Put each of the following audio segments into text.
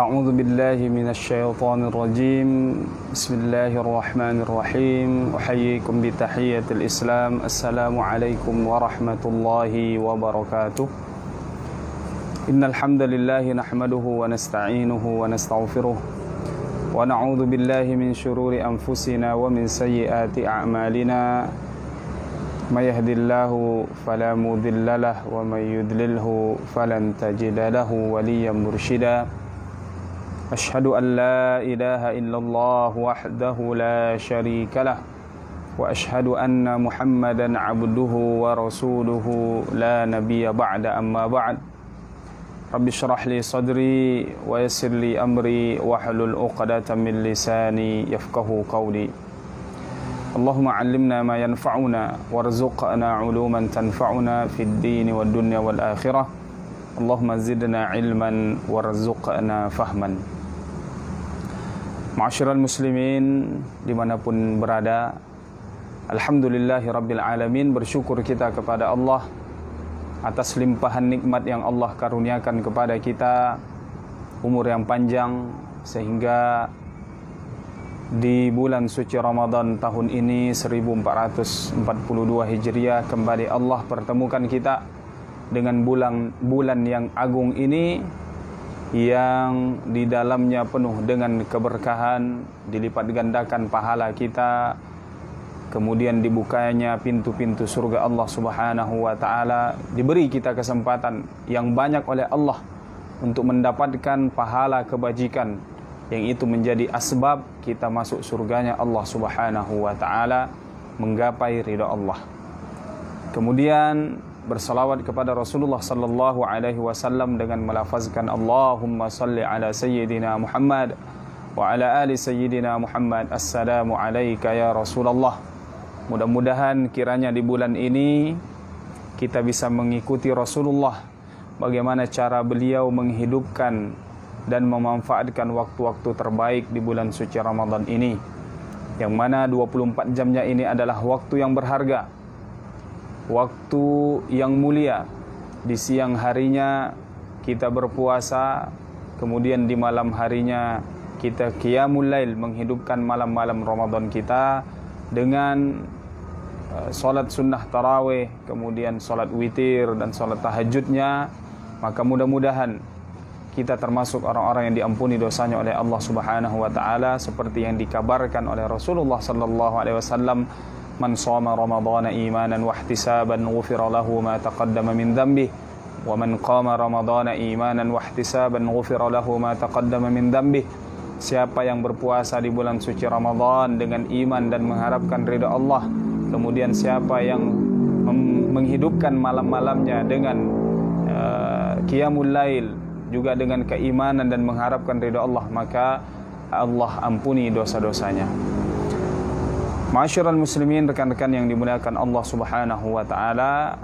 أعوذ بالله من الشيطان الرجيم بسم الله الرحمن الرحيم أحييكم بتحية الإسلام السلام عليكم ورحمة الله وبركاته إن الحمد لله نحمده ونستعينه ونستغفره ونعوذ بالله من شرور أنفسنا ومن سيئات أعمالنا ما يهدي الله فلا مضل له ومن يضلله فلن تجد له وليا مرشدا أشهد أن لا إله إلا الله وحده لا شريك له وأشهد أن محمدا عبده ورسوله لا نبي بعد أما بعد رب اشرح لي صدري ويسر لي أمري واحلل عقدة من لساني يفقه قولي اللهم علمنا ما ينفعنا وارزقنا علوما تنفعنا في الدين والدنيا والآخرة اللهم زدنا علما وارزقنا فهما. Ma'asyiral muslimin dimanapun berada, alhamdulillahi rabbil alamin, bersyukur kita kepada Allah atas limpahan nikmat yang Allah karuniakan kepada kita, umur yang panjang, sehingga di bulan suci Ramadan tahun ini 1442 Hijriah kembali Allah pertemukan kita dengan bulan yang agung ini, yang di dalamnya penuh dengan keberkahan, dilipat gandakan pahala kita, kemudian dibukanya pintu-pintu surga Allah Subhanahu wa taala, diberi kita kesempatan yang banyak oleh Allah untuk mendapatkan pahala kebajikan yang itu menjadi asbab kita masuk surganya Allah Subhanahu wa taala, menggapai ridha Allah. Kemudian bersalawat kepada Rasulullah sallallahu alaihi wasallam dengan melafazkan Allahumma salli ala sayyidina Muhammad wa ala ali sayyidina Muhammad. Assalamu alayka ya Rasulullah. Mudah-mudahan kiranya di bulan ini kita bisa mengikuti Rasulullah, bagaimana cara beliau menghidupkan dan memanfaatkan waktu-waktu terbaik di bulan suci Ramadan ini, yang mana 24 jamnya ini adalah waktu yang berharga, waktu yang mulia. Di siang harinya kita berpuasa, kemudian di malam harinya kita qiyamul lail, menghidupkan malam-malam Ramadan kita dengan salat sunnah tarawih, kemudian salat witir dan salat tahajudnya. Maka mudah-mudahan kita termasuk orang-orang yang diampuni dosanya oleh Allah Subhanahu wa taala, seperti yang dikabarkan oleh Rasulullah sallallahu alaihi wasallam, man shoma ramadhana imanan wa ihtisaban ghufira lahu ma taqaddama min dhanbihi wa man qama ramadhana imanan wa ihtisaban ghufira lahu ma taqaddama min dhanbihi. Siapa yang berpuasa di bulan suci Ramadan dengan iman dan mengharapkan ridha Allah, kemudian siapa yang menghidupkan malam-malamnya dengan qiyamul lail, juga dengan keimanan dan mengharapkan ridha Allah, maka Allah ampuni dosa-dosanya. Ma'asyiral muslimin, rekan-rekan yang dimuliakan Allah Subhanahu wa taala,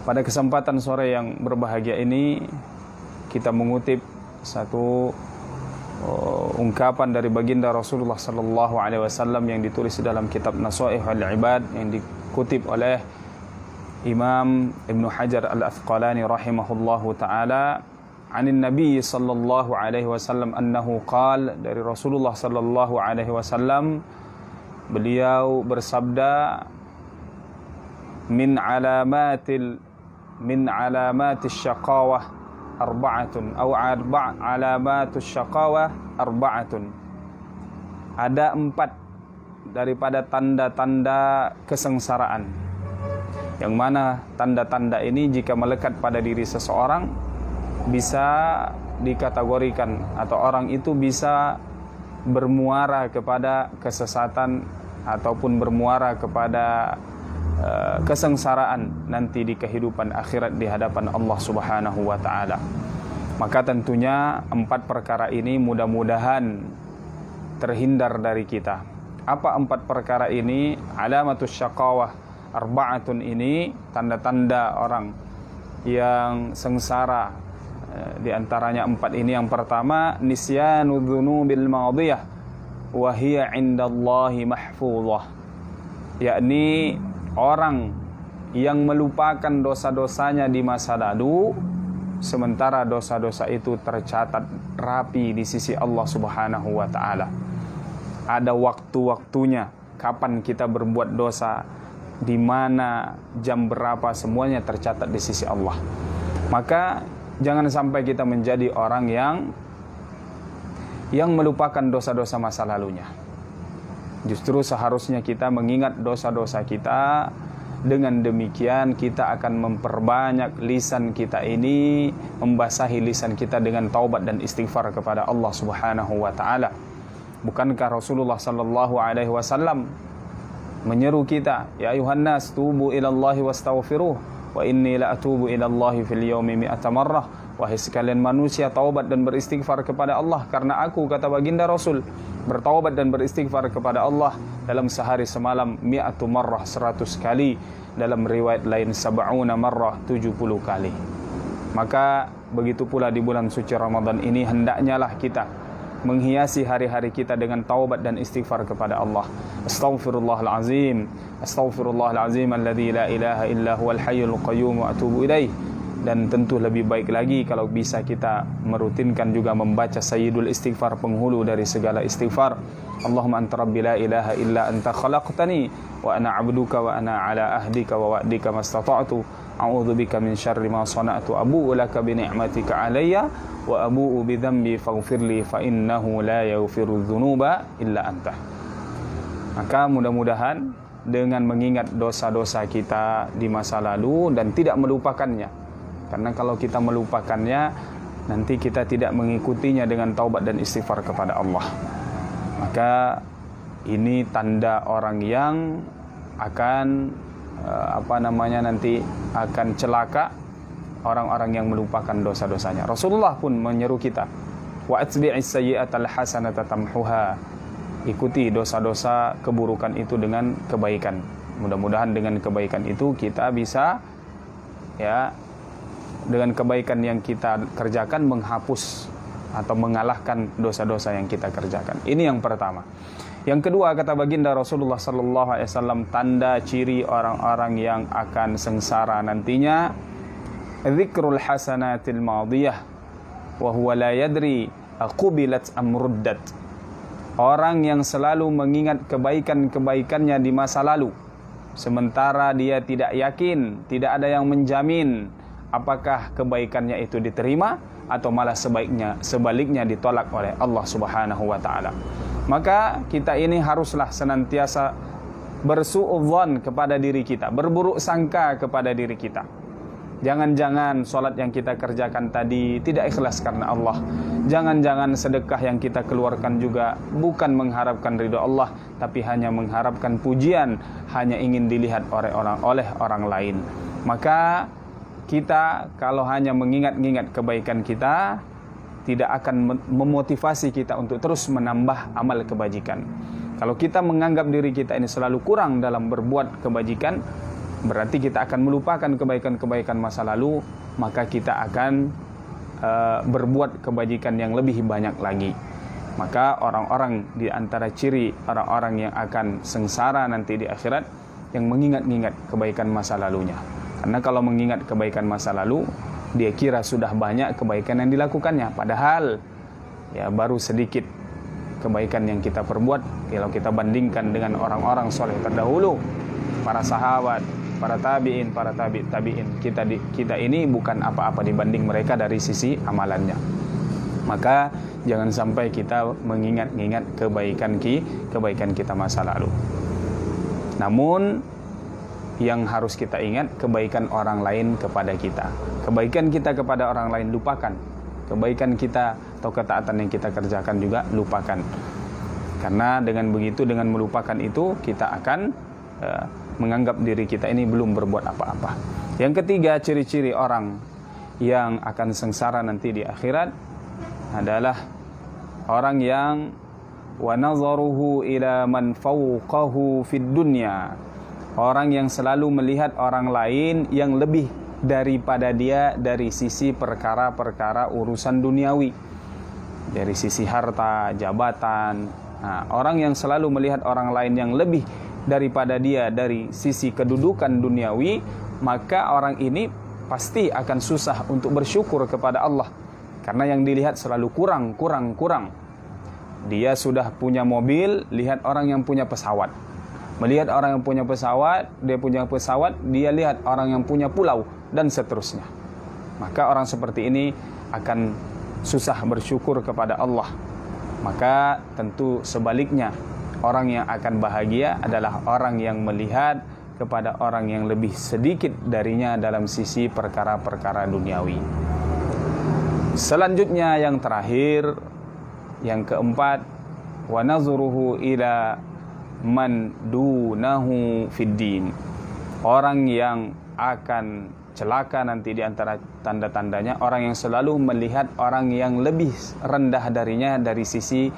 pada kesempatan sore yang berbahagia ini kita mengutip satu ungkapan dari baginda Rasulullah sallallahu alaihi wasallam yang ditulis dalam kitab Nasaihul Ibad, yang dikutip oleh Imam Ibn Hajar Al-Asqalani rahimahullahu ta'ala, anin Nabi sallallahu alaihi wasallam annahu qala, dari Rasulullah sallallahu alaihi wasallam beliau bersabda, min alamatis syaqawah arba'atun aw alamatus syaqawah arba'atun. Ada 4 daripada tanda-tanda kesengsaraan, yang mana tanda-tanda ini jika melekat pada diri seseorang bisa dikategorikan atau orang itu bisa bermuara kepada kesesatan ataupun bermuara kepada kesengsaraan nanti di kehidupan akhirat di hadapan Allah Subhanahu wa taala. Maka tentunya 4 perkara ini mudah-mudahan terhindar dari kita. Apa 4 perkara ini? Alamatus syaqawah arba'atun ini, tanda-tanda orang yang sengsara, di antaranya 4 ini. Yang pertama, nisyanu dzunubil madiyah wa hiya 'indallahi mahfuzah, yakni orang yang melupakan dosa-dosanya di masa lalu sementara dosa-dosa itu tercatat rapi di sisi Allah Subhanahu wa taala. Ada waktu-waktunya kapan kita berbuat dosa, di mana, jam berapa, semuanya tercatat di sisi Allah. Maka jangan sampai kita menjadi orang yang melupakan dosa-dosa masa lalunya. Justru seharusnya kita mengingat dosa-dosa kita. Dengan demikian kita akan memperbanyak lisan kita ini, membasahi lisan kita dengan taubat dan istighfar kepada Allah Subhanahu wa taala. Bukankah Rasulullah sallallahu alaihi wasallam menyeru kita, ya ayuhan nas tubu ilallahi wastaghfiruh wa inni la atubu ilallahi fil yaumi mi'ata marrah. Wahai sekalian manusia, taubat dan beristighfar kepada Allah, karena aku, kata baginda Rasul, bertaubat dan beristighfar kepada Allah dalam sehari semalam 100 marrah, 100 kali. Dalam riwayat lain 70 marrah, 70 kali. Maka begitu pula di bulan suci Ramadan ini, hendaknya lah kita menghiasi hari-hari kita dengan taubat dan istighfar kepada Allah. Astaghfirullahalazim, astaghfirullahalazim alladzi la ilaha illa huwal hayyul qayyum wa atubu ilaih. Dan tentu lebih baik lagi kalau bisa kita merutinkan juga membaca sayyidul istighfar, penghulu dari segala istighfar. Allahumma anta rabbi la ilaha illa anta khalaqtani wa ana 'abduka wa ana 'ala ahdika wa wa'dika mastata'tu a'udzu bika min syarri ma sana'tu abu'u laka bi ni'matika 'alayya wa abu'u bi dhanbi faghfirli fa innahu la yaghfiru dzunuba illa anta. Maka mudah-mudahan dengan mengingat dosa-dosa kita di masa lalu dan tidak melupakannya. Karena kalau kita melupakannya, nanti kita tidak mengikutinya dengan taubat dan istighfar kepada Allah. Maka ini tanda orang yang akan nanti akan celaka, orang-orang yang melupakan dosa-dosanya. Rasulullah pun menyeru kita, wa atbi'is sayyi'atal hasanata tamhuha. Ikuti dosa-dosa keburukan itu dengan kebaikan. Mudah-mudahan dengan kebaikan itu kita bisa dengan kebaikan yang kita kerjakan menghapus atau mengalahkan dosa-dosa yang kita kerjakan. Ini yang pertama. Yang kedua, kata baginda Rasulullah sallallahu alaihi wasallam, tanda ciri orang-orang yang akan sengsara nantinya, dzikrul hasanatil madiyah wa huwa la yadri aqubilat am ruddat. Orang yang selalu mengingat kebaikan-kebaikannya di masa lalu, sementara dia tidak yakin, tidak ada yang menjamin apakah kebaikannya itu diterima atau malah sebaliknya ditolak oleh Allah Subhanahu wa taala. Maka kita ini haruslah senantiasa bersuudzon kepada diri kita, berburuk sangka kepada diri kita. Jangan-jangan salat yang kita kerjakan tadi tidak ikhlas karena Allah. Jangan-jangan sedekah yang kita keluarkan juga bukan mengharapkan ridha Allah, tapi hanya mengharapkan pujian, hanya ingin dilihat oleh orang lain. Maka kita kalau hanya mengingat-ingat kebaikan kita, tidak akan memotivasi kita untuk terus menambah amal kebajikan. Kalau kita menganggap diri kita ini selalu kurang dalam berbuat kebajikan, berarti kita akan melupakan kebaikan-kebaikan masa lalu, maka kita akan berbuat kebajikan yang lebih banyak lagi. Maka orang-orang di antara ciri orang-orang yang akan sengsara nanti di akhirat, yang mengingat-ingat kebaikan masa lalunya. Karena kalau mengingat kebaikan masa lalu, dia kira sudah banyak kebaikan yang dilakukannya. Padahal baru sedikit kebaikan yang kita perbuat kalau kita bandingkan dengan orang-orang soleh terdahulu, para sahabat, para tabi'in, para tabi'in. Kita ini bukan apa-apa dibanding mereka dari sisi amalannya. Maka jangan sampai kita mengingat-ingat kebaikan kita masa lalu. Namun yang harus kita ingat, kebaikan orang lain kepada kita. Kebaikan kita kepada orang lain lupakan. Kebaikan kita atau ketaatan yang kita kerjakan juga lupakan. Karena dengan begitu, dengan melupakan itu, kita akan menganggap diri kita ini belum berbuat apa-apa. Yang ketiga, ciri-ciri orang yang akan sengsara nanti di akhirat adalah orang yang wa nazaruhu ila man fawqahu fid dunya. Orang yang selalu melihat orang lain yang lebih daripada dia dari sisi perkara-perkara urusan duniawi, dari sisi harta, jabatan. Nah, orang yang selalu melihat orang lain yang lebih daripada dia dari sisi kedudukan duniawi, maka orang ini pasti akan susah untuk bersyukur kepada Allah. Karena yang dilihat selalu kurang. Dia sudah punya mobil, lihat orang yang punya pesawat. Melihat orang yang punya pesawat, dia lihat orang yang punya pulau, dan seterusnya. Maka orang seperti ini akan susah bersyukur kepada Allah. Maka tentu sebaliknya, orang yang akan bahagia adalah orang yang melihat kepada orang yang lebih sedikit darinya dalam sisi perkara-perkara duniawi. Selanjutnya yang terakhir, yang keempat, wa nazruhu ila man dunahu fid din. Orang yang akan celaka nanti di antara tanda-tandanya, orang yang selalu melihat orang yang lebih rendah darinya dari sisi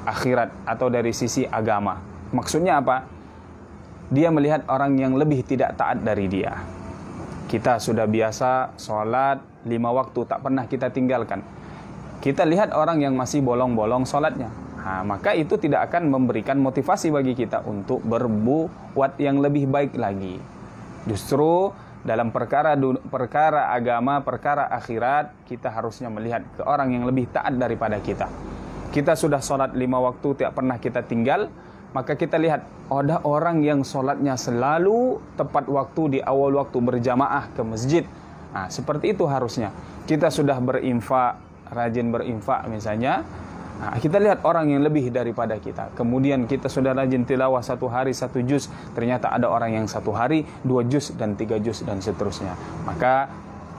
akhirat atau dari sisi agama. Maksudnya apa? Dia melihat orang yang lebih tidak taat dari dia. Kita sudah biasa sholat 5 waktu, tak pernah kita tinggalkan. Kita lihat orang yang masih bolong-bolong sholatnya, maka itu tidak akan memberikan motivasi bagi kita untuk berbuat yang lebih baik lagi. Justru dalam perkara agama, perkara akhirat, kita harusnya melihat ke orang yang lebih taat daripada kita. Kita sudah sholat 5 waktu, tidak pernah kita tinggal, maka kita lihat, ada orang yang sholatnya selalu tepat waktu, di awal waktu, berjamaah ke masjid. Seperti itu harusnya. Kita sudah berinfak, rajin berinfak misalnya, kita lihat orang yang lebih daripada kita. Kemudian kita sudah rajin tilawah 1 hari 1 juz, ternyata ada orang yang 1 hari 2 juz dan 3 juz dan seterusnya. Maka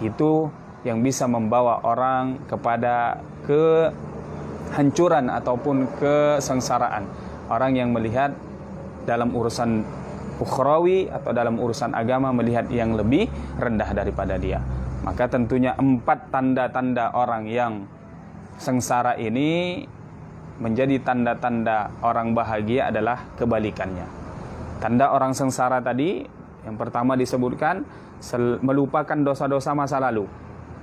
itu yang bisa membawa orang kepada kehancuran ataupun kesengsaraan. Orang yang melihat dalam urusan ukhrawi atau dalam urusan agama melihat yang lebih rendah daripada dia. Maka tentunya 4 tanda-tanda orang yang sengsara ini menjadi tanda-tanda orang bahagia adalah kebalikannya. Tanda orang sengsara tadi, yang pertama disebutkan melupakan dosa-dosa masa lalu.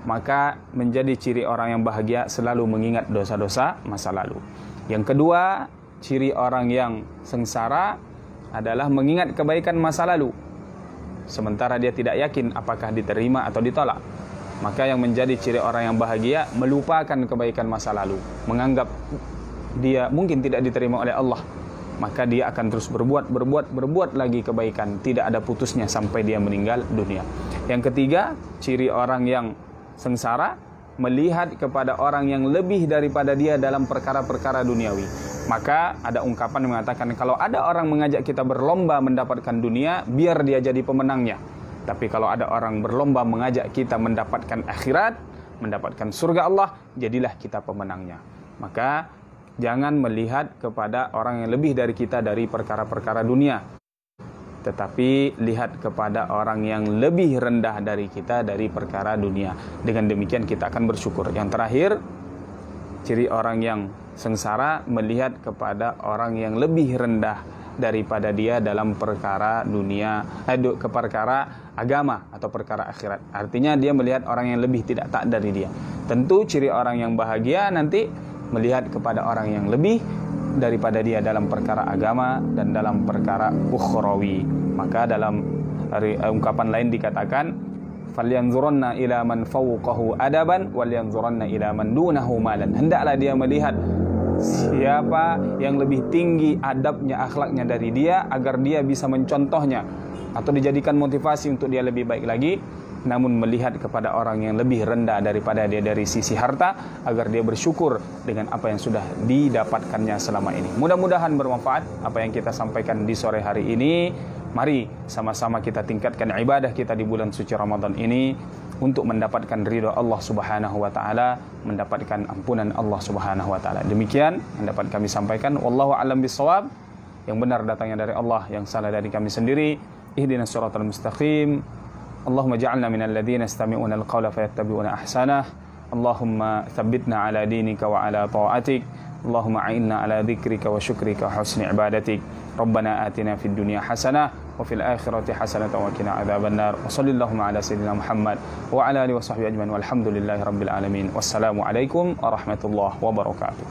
Maka menjadi ciri orang yang bahagia selalu mengingat dosa-dosa masa lalu. Yang kedua, ciri orang yang sengsara adalah mengingat kebaikan masa lalu, sementara dia tidak yakin apakah diterima atau ditolak. Maka yang menjadi ciri orang yang bahagia melupakan kebaikan masa lalu, menganggap dia mungkin tidak diterima oleh Allah, maka dia akan terus berbuat lagi kebaikan, tidak ada putusnya sampai dia meninggal dunia. Yang ketiga, ciri orang yang sengsara melihat kepada orang yang lebih daripada dia dalam perkara-perkara duniawi. Maka ada ungkapan yang mengatakan, kalau ada orang mengajak kita berlomba mendapatkan dunia, biar dia jadi pemenangnya. Tapi kalau ada orang berlomba mengajak kita mendapatkan akhirat, mendapatkan surga Allah, jadilah kita pemenangnya. Maka jangan melihat kepada orang yang lebih dari kita dari perkara-perkara dunia, tetapi lihat kepada orang yang lebih rendah dari kita dari perkara dunia. Dengan demikian kita akan bersyukur. Yang terakhir, ciri orang yang sengsara melihat kepada orang yang lebih rendah daripada dia dalam perkara dunia, ke perkara agama atau perkara akhirat. Artinya dia melihat orang yang lebih tidak taat dari dia. Tentu ciri orang yang bahagia nanti melihat kepada orang yang lebih daripada dia dalam perkara agama dan dalam perkara ukhrawi. Maka dalam ungkapan lain dikatakan, falyanzuranna ila man fawqahu adaban walyanzuranna ila man dunahu malan. Hendaklah dia melihat siapa yang lebih tinggi adabnya, akhlaknya dari dia, agar dia bisa mencontohnya atau dijadikan motivasi untuk dia lebih baik lagi. Namun melihat kepada orang yang lebih rendah daripada dia dari sisi harta, agar dia bersyukur dengan apa yang sudah didapatkannya selama ini. Mudah-mudahan bermanfaat apa yang kita sampaikan di sore hari ini. Mari sama-sama kita tingkatkan ibadah kita di bulan suci Ramadan ini untuk mendapatkan ridha Allah Subhanahu wa taala, mendapatkan ampunan Allah Subhanahu wa taala. Demikian yang dapat kami sampaikan. Wallahu a'lam bissawab. Yang benar datangnya dari Allah, yang salah dari kami sendiri. Ihdinas siratal mustaqim. Allahumma ja'alna minal ladzina yastami'una al-qawla fayattabi'una ahsanah. Allahumma tsabbitna ala dinika wa ala ta'atik. Allahumma a'inna ala dzikrika wa syukrika wa husni ibadatik. Rabbana atina fid dunya hasanah wa fil akhirati hasanah wa qina adzabannar. Wa sallallahu ala sayyidina Muhammad wa ala alihi wa sahbihi ajmain. Walhamdulillahi rabbil alamin. Wassalamu alaikum warahmatullahi wabarakatuh.